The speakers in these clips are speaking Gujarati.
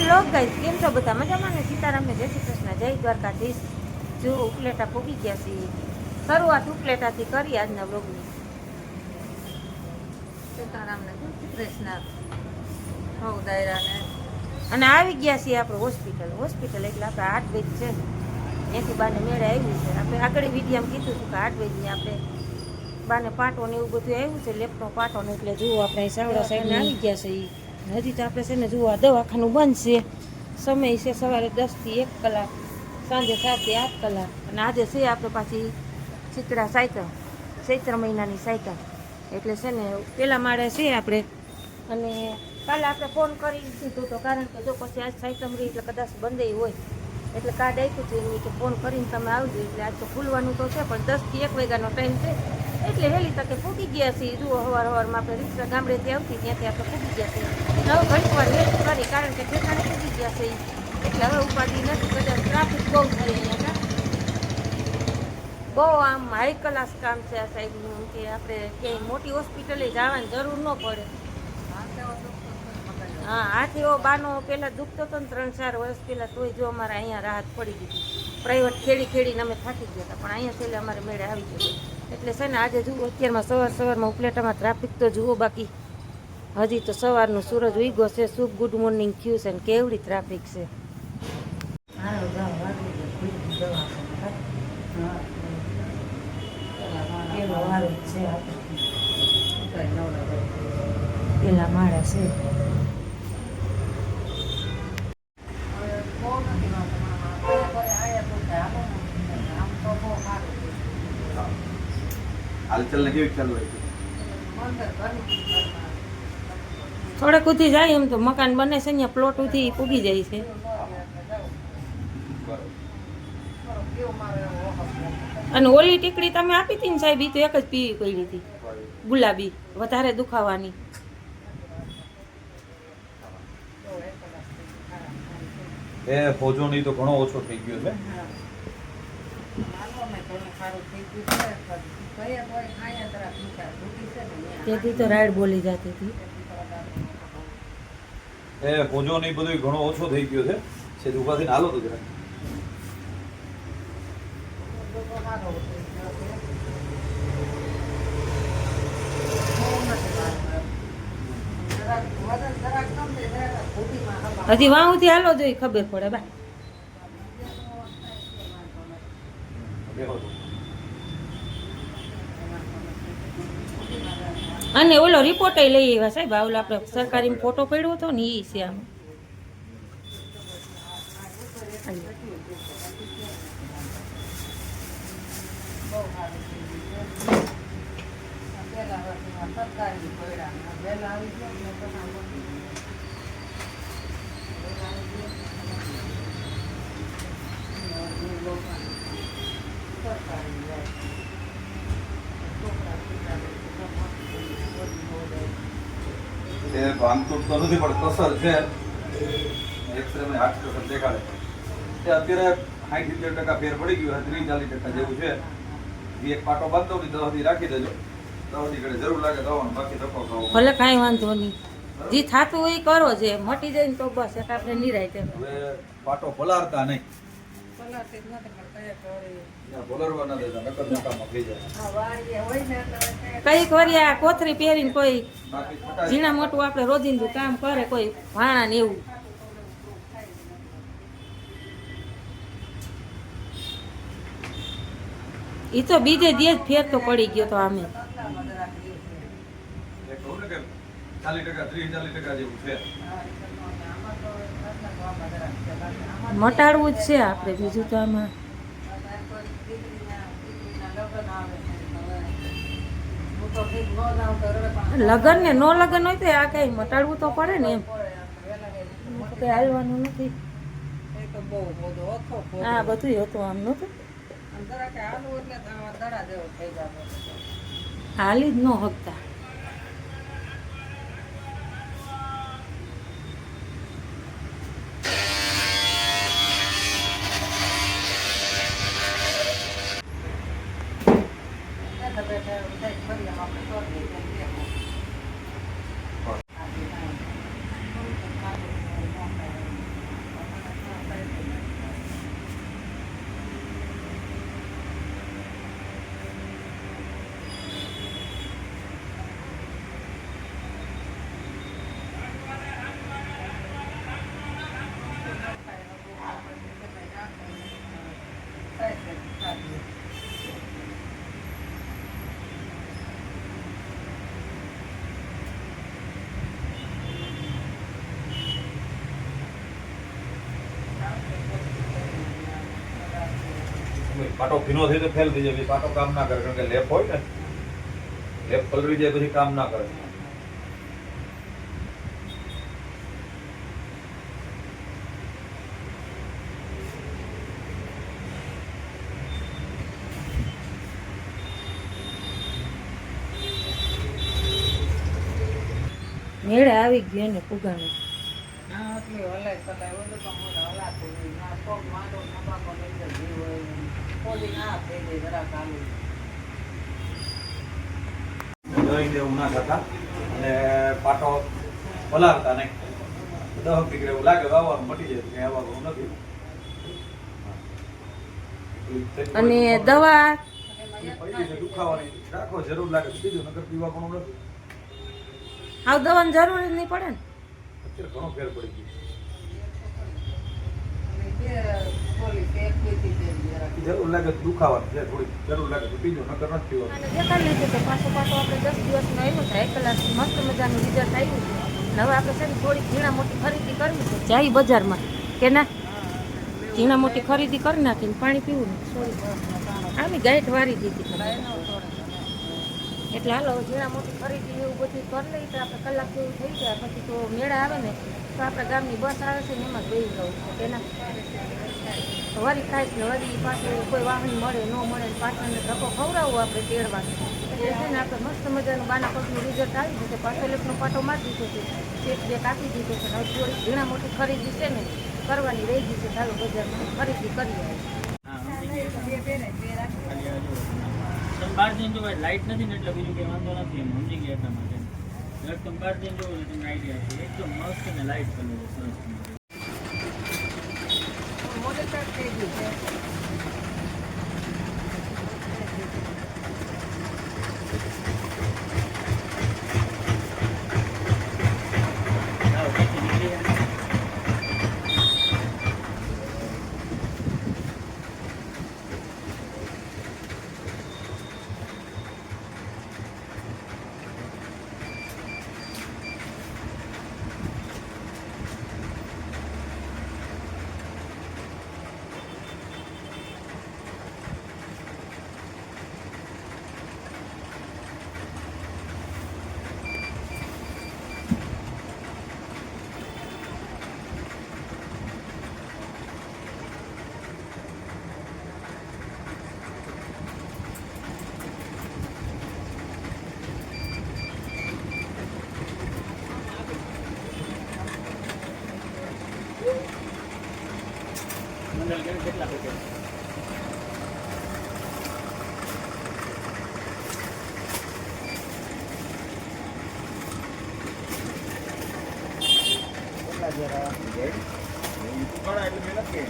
હેલો ગાઈસ, કેમ છો બધા? મજામાં ને? સીતારામને જય શ્રી કૃષ્ણ, જય દ્વારકાધીશ. જો ઉપલેટા પૂગી ગયા છીએ. શરૂઆત ઉપલેટાથી કરી આજના બ્લોગની. સીતારામને જય શ્રી કૃષ્ણ. હવ દાયરાને અને આવી ગયા છીએ આપણે હોસ્પિટલ એટલે આપણે 8 વેજ છે ત્યાંથી બાને મેળે આવ્યું છે. આપણે આગળ વિડીયામાં કીધું હતું કે 8 વેજની આપણે બાને પાટો ને એવું બધું આવ્યું છે, લેપનો પાટો ને. એટલે જુઓ આપણે સાવડા સાઈડને આવી ગયા છે. હજી તો આપણે છે ને જુઓ દવાખાનું બંધ છે. સમય છે સવારે 10 થી 1 કલાક, સાંજે 7 થી 8 કલાક. અને આજે છે આપણે પાછી શીતળા સાયકલ, ચૈત્ર મહિનાની સાયકલ. એટલે છે ને પેલા માળે છે આપણે. અને કાલે આપણે ફોન કરી દીધો હતો, કારણ કે જો પછી આજ સાયકલ રહી એટલે કદાચ બંધ હોય, એટલે કાર્ડ આપ્યું છે એની કે ફોન કરીને તમે આવજો. એટલે આજ તો ખુલવાનું તો છે, પણ 10 થી 1 વાગ્યાનો ટાઈમ છે. એટલે વહેલી તકે પૂગી ગયા છીએ. જુઓ સવારમાં આપણે રિક્ષા ગામડેથી આવતી ત્યાંથી આપણે પૂગી ગયા છીએ. હવે ઘડીક વાર વેસ્ટ કરી, કારણ કે ઠેકાણે પૂગી ગયા છે. એટલે હવે ઉપાધિ નથી. કદાચ ટ્રાફિક બહુ થાય અહીંયા. બહુ આમ હાઈ ક્લાસ કામ છે આ સાઈડનું, કે આપણે ક્યાંય મોટી હોસ્પિટલે જવાની જરૂર ન પડે. હા, આથી બાનો પહેલાં દુખતો હતો ને 3-4 વર્ષ પહેલાં, તોય જો અમારે અહીંયા રાહત પડી ગઈ હતી. પ્રાઇવેટ ખેડીને અમે થાકી ગયા હતા, પણ અહીંયા છેલ્લે અમારે મેળે આવી ગયો. એટલે છે ને આજે જુઓ અત્યારમાં સવારમાં ઉપલેટામાં ટ્રાફિક તો જુઓ. બાકી હજી તો સવારનું સૂરજ ઉગ્યો છે. શુભ ગુડ મોર્નિંગ થયું છે ને કેવડી ટ્રાફિક છે. પેલા માળા છે. હાલચાલ ને કેવી ચાલુ હોય? થોડેક ઉધી જાય એમ તો મકાન બને છે, અહીંયા પ્લોટ ઉધી પૂગી જાય છે. અને ઓલી ટીકડી તમે આપી હતી ને સાહેબ, એ તો એક જ પીવી પડી હતી, ગુલાબી, વધારે દુખાવાની. એ ફોજો ની તો ઘણો ઓછો થઈ ગયો છે. તેથી તો રાઈડ બોલી જતી હતી. એ ફોજો ની બધું ઘણો ઓછો થઈ ગયો છે. છે ઉભા થઈને હાલો તો જરા. હજી વાહુથી હાલો જોઈ ખબર પડે બા. અને ઓલો રિપોર્ટ લઈ આવ્યા સાહેબ. ઓલો આપણે સરકારી ફોટો પડ્યો હતો ને એ છે આમ. એ ભાંગતૂટ તો નથી પણ કસર છે. એક્સરે માં 8% દેખાડે. એ અત્યારે 60-70% ફેર પડી ગયો, 30-40% જેવું છે. એક પાટો બાંધો ને 10 દી રાખી દેજો. 10 દી ઘડે જરૂર લાગે દવાનું, બાકી ધક્કો ખાવો. ભલે કાંઈ વાંધો નહીં, જે થાતું હોય કરો. છે મટી જાય ને તો બસ એક આપણે નિરાય. હવે પાટો પલારતા નહીં, પલારવા ના દેતા, નકર નકામા થઈ જાય. કઈક વરી આ કોથરી પહેરીને કોઈ બાકી ફટાઈ ઝીણા મોટું આપણે રોજિંદુ કામ કરે, કોઈ ભાણા ને એવું. એ તો બીજે દિવસ ફેર તો પડી ગયો તો આમે. એ કહું ને કે 40%, 30-40% જેવું છે. મટાડવું જ છે આપણે, બીજું તો આમાં. લગન ને નો લગન હોય તો આ કઈ મટાડવું તો પડે ને એમ. કઈ હાલવાનું નથી. હા બધું હતું આમ નતું, હાલી જ ન હકતા. પાટો ભીનો થઈ તો ફેલ થઈ જાય, પછી પાટો કામ ના કરે, કારણ કે લેપ હોય ને, લેપ પલળી જાય પછી કામ ના કરે. મેળે આવી ગયો ને પુગાણો. દહીં દેવું ના થતા અને પાટો પલાળતા નહીં. 10 ડિગ્રી એવું લાગે વાવવાનું મટી જાય, ક્યાંય આવવાનું નથી. અને દવા પડી છે દુખાવાની રાખો જરૂર લાગે બીજું, નકર પીવા પણ નથી. આવ દવાની જરૂર જ નહીં પડે ને. અત્યારે ઘણો ફેર પડી ગયો. જરૂર લાગે તો દુખાવાની છે, થોડી જરૂર લાગે તો પીજો, નકર નથી પીવાનું. અને દેખાડી લીધું તો પાછો આપણે 10 દિવસનો આવ્યો છે, 1 કલાક મસ્ત મજાનું રિઝલ્ટ આવ્યું છે. હવે આપણે છે ને થોડી ઝીણા મોટી ખરીદી કરવી છે, જાય બજારમાં કે ના ઝીણા મોટી ખરીદી કરી નાખીને પાણી પીવું ને સોરી આમી ગાંઠ વારી દીધી. એટલે હાલો ઝીણા મોટી ખરીદી એવું બધું કરી લઈએ તો આપણે કલાક જેવું થઈ જાય, પછી તો મેળા આવે ને તો આપણા ગામની બસ આવે છે ને એમાં બેસી જવું છે કે ના વરી ખાય ને વરી પાછું કોઈ વાહન મળે ન મળે ને પાછળને ધક્કો ખવડાવવો આપણે તેડવાનું. એટલે છે ને આપણે મસ્ત મજાનું બાના પગનું રિઝલ્ટ આવી જશે. પાછો લેપનો પાટો મારી દીધો છે, ચેક બેક આપી દીધો છે. હવે થોડી ઝીણા મોટી ખરીદી છે ને કરવાની રહી ગઈ છે, ચાલો બજારમાં ખરીદી કરી આવે. બહાર જઈને જોવાય લાઇટ નથી ને એટલે બીજું કઈ વાંધો નથી, એમ સમજી ગયા એટલા માટે. તમે બહાર જઈને જોવો તો તમને આઈડિયા છે, એકદમ મસ્ત ને લાઇટ કલર છે, સરસ. કેટલા પેકેટ? જરા એટલે મેં લખીએ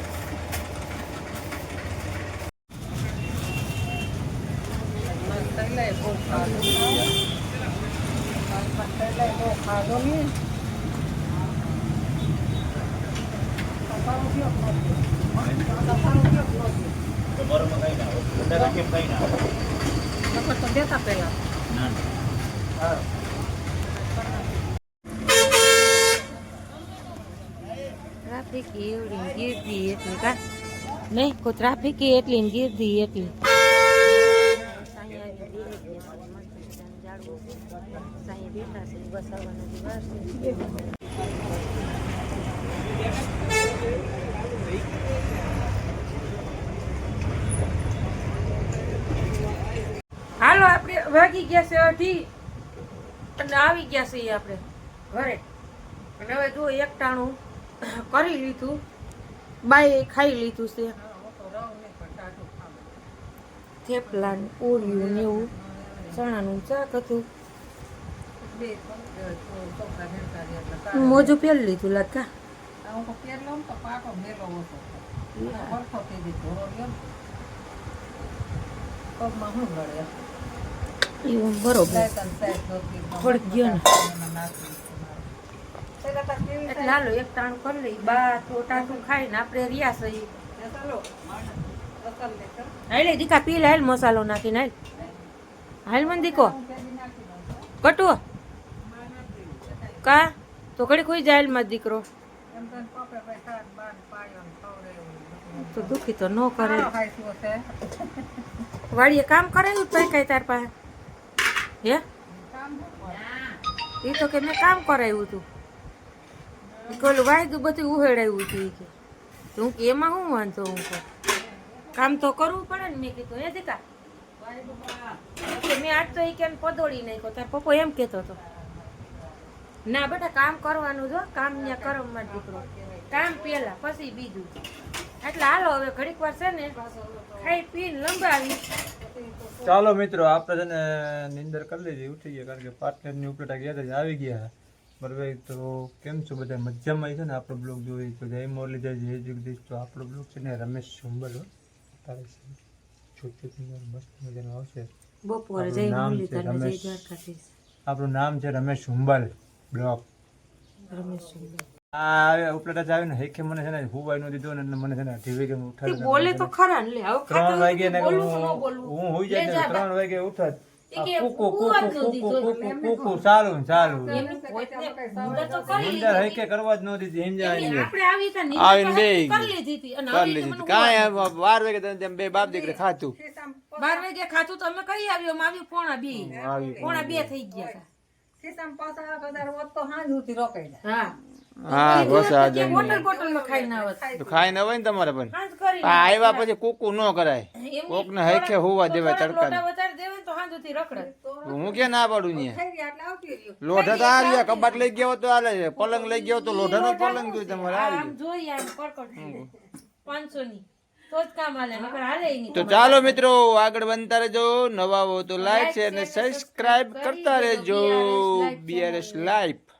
ટ્રાફિક એવડી ગીરદી એટલી કા નહીં કોઈ ટ્રાફિક એટલી ને ગીરદી એટલી. હાલો આપણે વાગી ગયા છે 2:30 અને આવી ગયા છે આપણે ઘરે. અને હવે જો એકટાણું કરી લીધું, બાય ખાઈ લીધું છે થેપલા ને પૂરીયું ને એવું, ચણાનું શાક હતું, મોજું પહેરી લીધું લાગા એવું બરોબર થોડીક ગયો ને એટલે હાલો એક ટાણું કરી લઈ. બા તો ટાટું ખાઈને આપણે રહ્યા છીએ. હાલે દીકા પી લે, હાલ મસાલો નાખીને હાલ હાલ મને દીકો કટુઓ કા તો ઘડી કોઈ જાય માં દીકરો તો દુખી તો ન કરે વાડીએ કામ કરાયું તો કઈ તાર પાસે હે એ તો કે મેં કામ કરાવ્યું હતું પેલું વાયદું બધું ઉહેડાવ્યું હતું કે હું કે એમાં શું વાંધો હું કહું કામ તો કરવું પડે ને મેં કીધું હે દીકા મેં આજ તો એ કે પદોડી નાખ્યો તાર પપ્પો એમ કહેતો હતો ના બેટા કામ કરવાનું જો કામ ત્યાં કરવામાં દીકરો કામ પેલા પછી બીજું એટલે હાલો હવે ઘડીક વાર છે ને ખાઈ પીને લંબાવી ચાલો મિત્રો આપણે છે ને નિંદર કરી લીધી ઉઠી ગયા કારણ કે પાર્ટનરની ઉપલેટા ગયા હતા આવી ગયા બરાબર તો કેમ છો બધા મજામાં છે ને આપણો બ્લોગ જોઈએ તો જય મોરલી જય જય જગદીશ તો આપણો બ્લોગ છે ને રમેશ સુંબલ તારે છોટી મસ્ત મજાનો આવશે બપોરે જય મુરલીધર ને જય દ્વારકાધીશ આપણું નામ છે રમેશ હુંબલ બ્લોગ રમેશ સુંદર આ ઉપલેટા જ આવ્યું ને હેકે મને છે ને હુવાઈ નો દીધો ને એટલે મને છે ને ટીવી કે તું ઉઠાડી બોલે તો ખરા ને લે હવે 3 વાગે ને બોલવું ન બોલવું હું હોઈ જાય ને 3 વાગે ઉઠત એ કે કુકુ હુવા જ ન દીધો કુકુ ચાલુ ચાલુ એમની પોતને મુંડા તો કરી નિંદર હેકે કરવા જ ન દીધી સમજાય લીધી. નહીં આપણે આવી તા આવીને બે કરી લીધી હતી અને કરી હવે લીધી મને કાંઈ 12 વાગે તમે તેમ બે બાપ દીકરે ખાતું 12 વાગે ખાતું તો અમે કઈ આવ્યો આવ્યું પોણા 2 પોણા 2 થઈ ગયા હતા હા બસ આ કે બોટલ માં ખાઈને આવત તો ખાઈ ન હોય ને તમારે પણ હાંજ કરી આ આવ્યા પછી કૂકુ ન કરાય કોકને હેકે હોવા દેવાય તડકા લોટા વધારે દેવે તો હાંજુથી રખડે હું કે ના પાડું ને લોઢા તો આ રહ્યા કબાટ લઈ ગયો તો હાલે છે પલંગ લઈ ગયો તો લોઢાનો પલંગ જોઈ તમારે આ આમ જોઈએ આમ કડકડ 500 ની તો જ કામ હાલે નકર હાલે ય નહીં તો ચાલો મિત્રો આગળ બનતા રહેજો નવા હો તો લાઈક શેર અને સબસ્ક્રાઇબ કરતા રહેજો બીઆરએસ લાઈફ